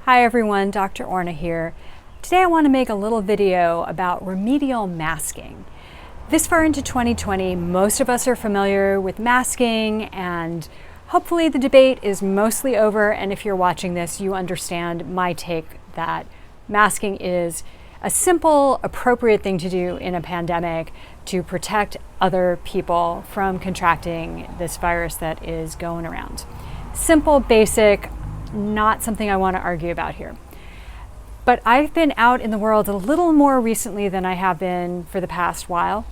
Hi everyone, Dr. Orna here. Today I want to make a little video about remedial masking. This far into 2020, most of us are familiar with masking, and hopefully the debate is mostly over, and if you're watching this, you understand my take that masking is a simple, appropriate thing to do in a pandemic to protect other people from contracting this virus that is going around. Simple, basic, not something I want to argue about here. But I've been out in the world a little more recently than I have been for the past while,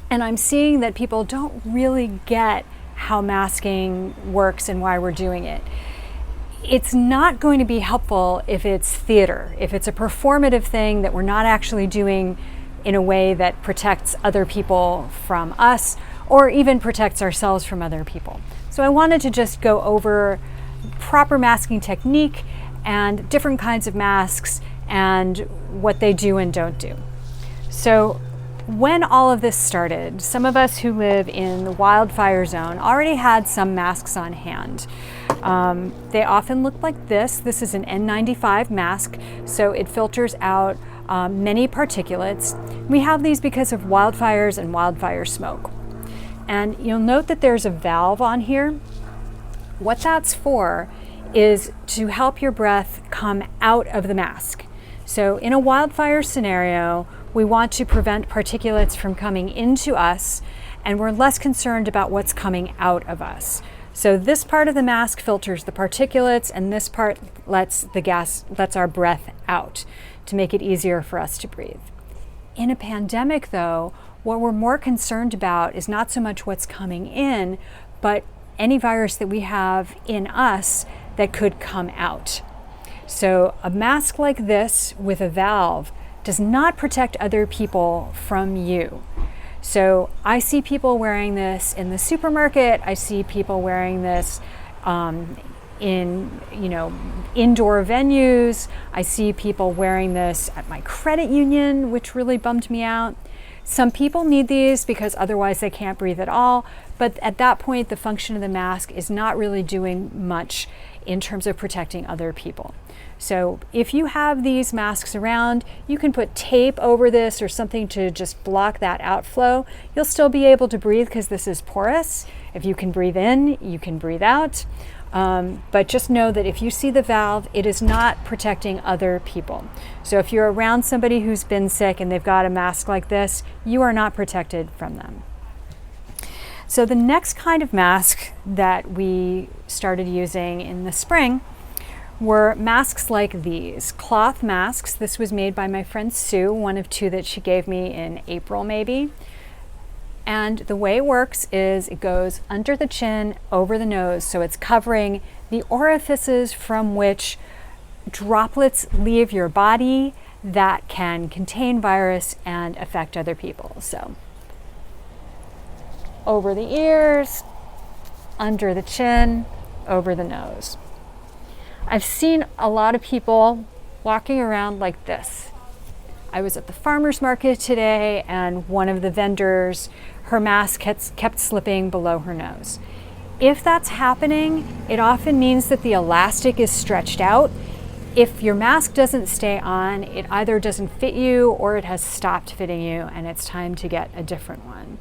and I'm seeing that people don't really get how masking works and why we're doing it. It's not going to be helpful if it's theater, if it's a performative thing that we're not actually doing in a way that protects other people from us or even protects ourselves from other people. So I wanted to just go over proper masking technique and different kinds of masks and what they do and don't do. So when all of this started, some of us who live in the wildfire zone already had some masks on hand. They often look like this. This is an N95 mask, so it filters out many particulates. We have these because of wildfires and wildfire smoke. And you'll note that there's a valve on here. What that's for is to help your breath come out of the mask. So in a wildfire scenario, we want to prevent particulates from coming into us, and we're less concerned about what's coming out of us. So this part of the mask filters the particulates, and this part lets our breath out to make it easier for us to breathe. In a pandemic though, what we're more concerned about is not so much what's coming in, but any virus that we have in us that could come out. So a mask like this with a valve does not protect other people from you. So I see people wearing this in the supermarket. I see people wearing this in indoor venues. I see people wearing this at my credit union, which really bummed me out. Some people need these because otherwise they can't breathe at all, but at that point the function of the mask is not really doing much in terms of protecting other people. So if you have these masks around, you can put tape over this or something to just block that outflow. You'll still be able to breathe because this is porous. If you can breathe in, you can breathe out. But just know that if you see the valve, it is not protecting other people. So if you're around somebody who's been sick and they've got a mask like this, you are not protected from them. So the next kind of mask that we started using in the spring were masks like these, cloth masks. This was made by my friend Sue, one of two that she gave me in April maybe. And the way it works is it goes under the chin, over the nose, so it's covering the orifices from which droplets leave your body that can contain virus and affect other people. So over the ears, under the chin, over the nose. I've seen a lot of people walking around like this. I was at the farmer's market today, and one of the vendors, her mask kept slipping below her nose. If that's happening, it often means that the elastic is stretched out. If your mask doesn't stay on, it either doesn't fit you or it has stopped fitting you and it's time to get a different one.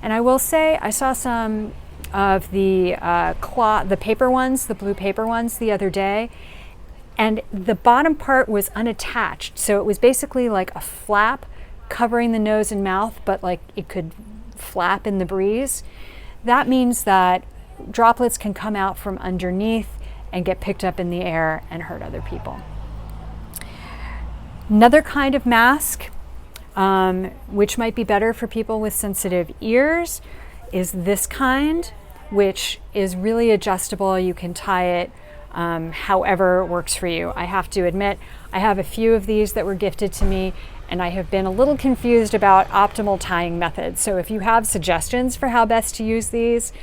And I will say, I saw some of the paper ones, the blue paper ones the other day, and the bottom part was unattached. So it was basically like a flap covering the nose and mouth, but like it could flap in the breeze. That means that droplets can come out from underneath and get picked up in the air and hurt other people. Another kind of mask, which might be better for people with sensitive ears, is this kind, which is really adjustable. You can tie it however works for you. I have to admit, I have a few of these that were gifted to me, and I have been a little confused about optimal tying methods. So if you have suggestions for how best to use these,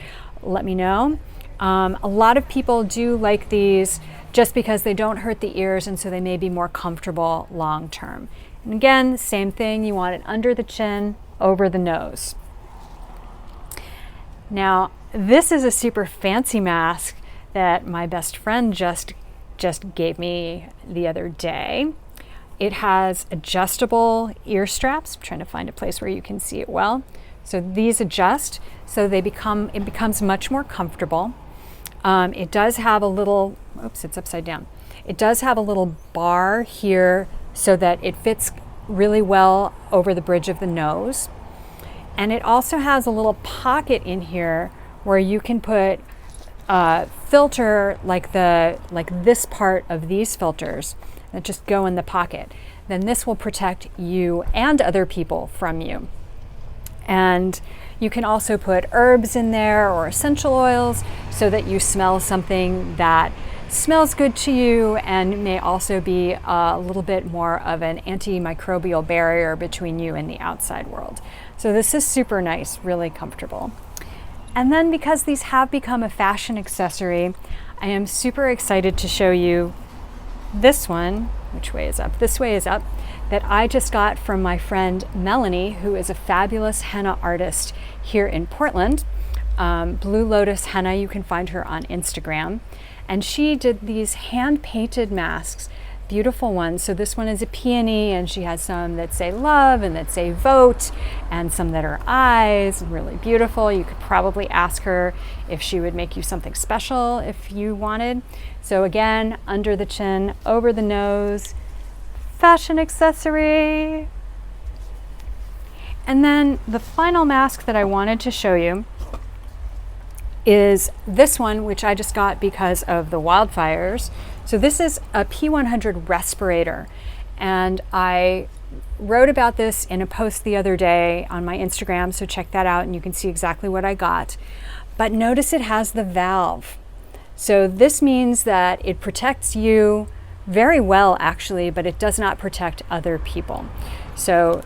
let me know. A lot of people do like these just because they don't hurt the ears, and so they may be more comfortable long term. And again, same thing, you want it under the chin, over the nose. Now, this is a super fancy mask that my best friend just just gave me the other day. It has adjustable ear straps. I'm trying to find a place where you can see it well. So these adjust, so it becomes much more comfortable. It does have a little, oops, it's upside down. It does have a little bar here so that it fits really well over the bridge of the nose. And it also has a little pocket in here where you can put a filter like this part of these filters that just go in the pocket. Then this will protect you and other people from you. And you can also put herbs in there or essential oils so that you smell something that smells good to you and may also be a little bit more of an antimicrobial barrier between you and the outside world. So this is super nice, really comfortable. And then because these have become a fashion accessory, I am super excited to show you this one. Which way is up? This way is up. That I just got from my friend Melanie, who is a fabulous henna artist here in Portland. Blue Lotus Henna, you can find her on Instagram. And she did these hand-painted masks, beautiful ones. So this one is a peony, and she has some that say love and that say vote, and some that are eyes, really beautiful. You could probably ask her if she would make you something special if you wanted. So again, under the chin, over the nose, fashion accessory. And then the final mask that I wanted to show you is this one, which I just got because of the wildfires. So this is a P100 respirator, and I wrote about this in a post the other day on my Instagram, so check that out and you can see exactly what I got. But notice it has the valve. So this means that it protects you very well actually, but it does not protect other people. So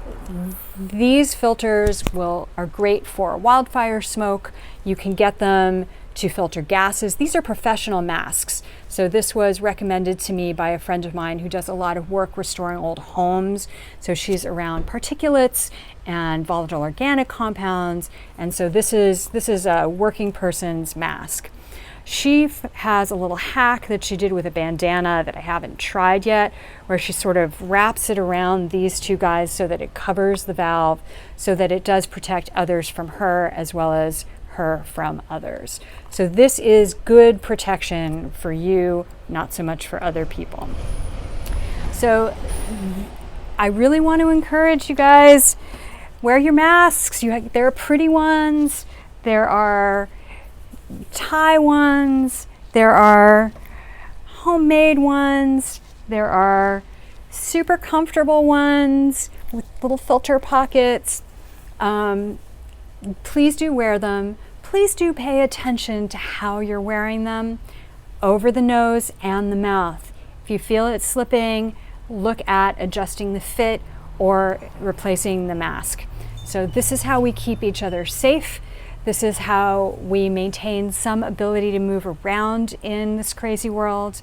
these filters are great for wildfire smoke. You can get them to filter gases. These are professional masks. So this was recommended to me by a friend of mine who does a lot of work restoring old homes. So she's around particulates and volatile organic compounds. And so this is a working person's mask. She has a little hack that she did with a bandana that I haven't tried yet, where she sort of wraps it around these two guys so that it covers the valve, so that it does protect others from her as well as her from others. So this is good protection for you, not so much for other people. So I really want to encourage you guys, wear your masks. There are pretty ones. There are tie ones, there are homemade ones, there are super comfortable ones with little filter pockets. Please do wear them. Please do pay attention to how you're wearing them over the nose and the mouth. If you feel it slipping, look at adjusting the fit or replacing the mask. So this is how we keep each other safe. This is how we maintain some ability to move around in this crazy world,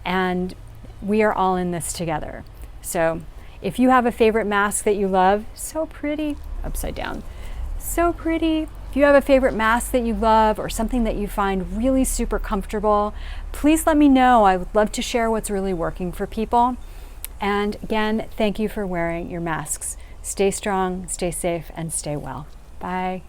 and we are all in this together. So if you have a favorite mask that you love, so pretty, upside down, so pretty. If you have a favorite mask that you love or something that you find really super comfortable, please let me know. I would love to share what's really working for people. And again, thank you for wearing your masks. Stay strong, stay safe, and stay well. Bye.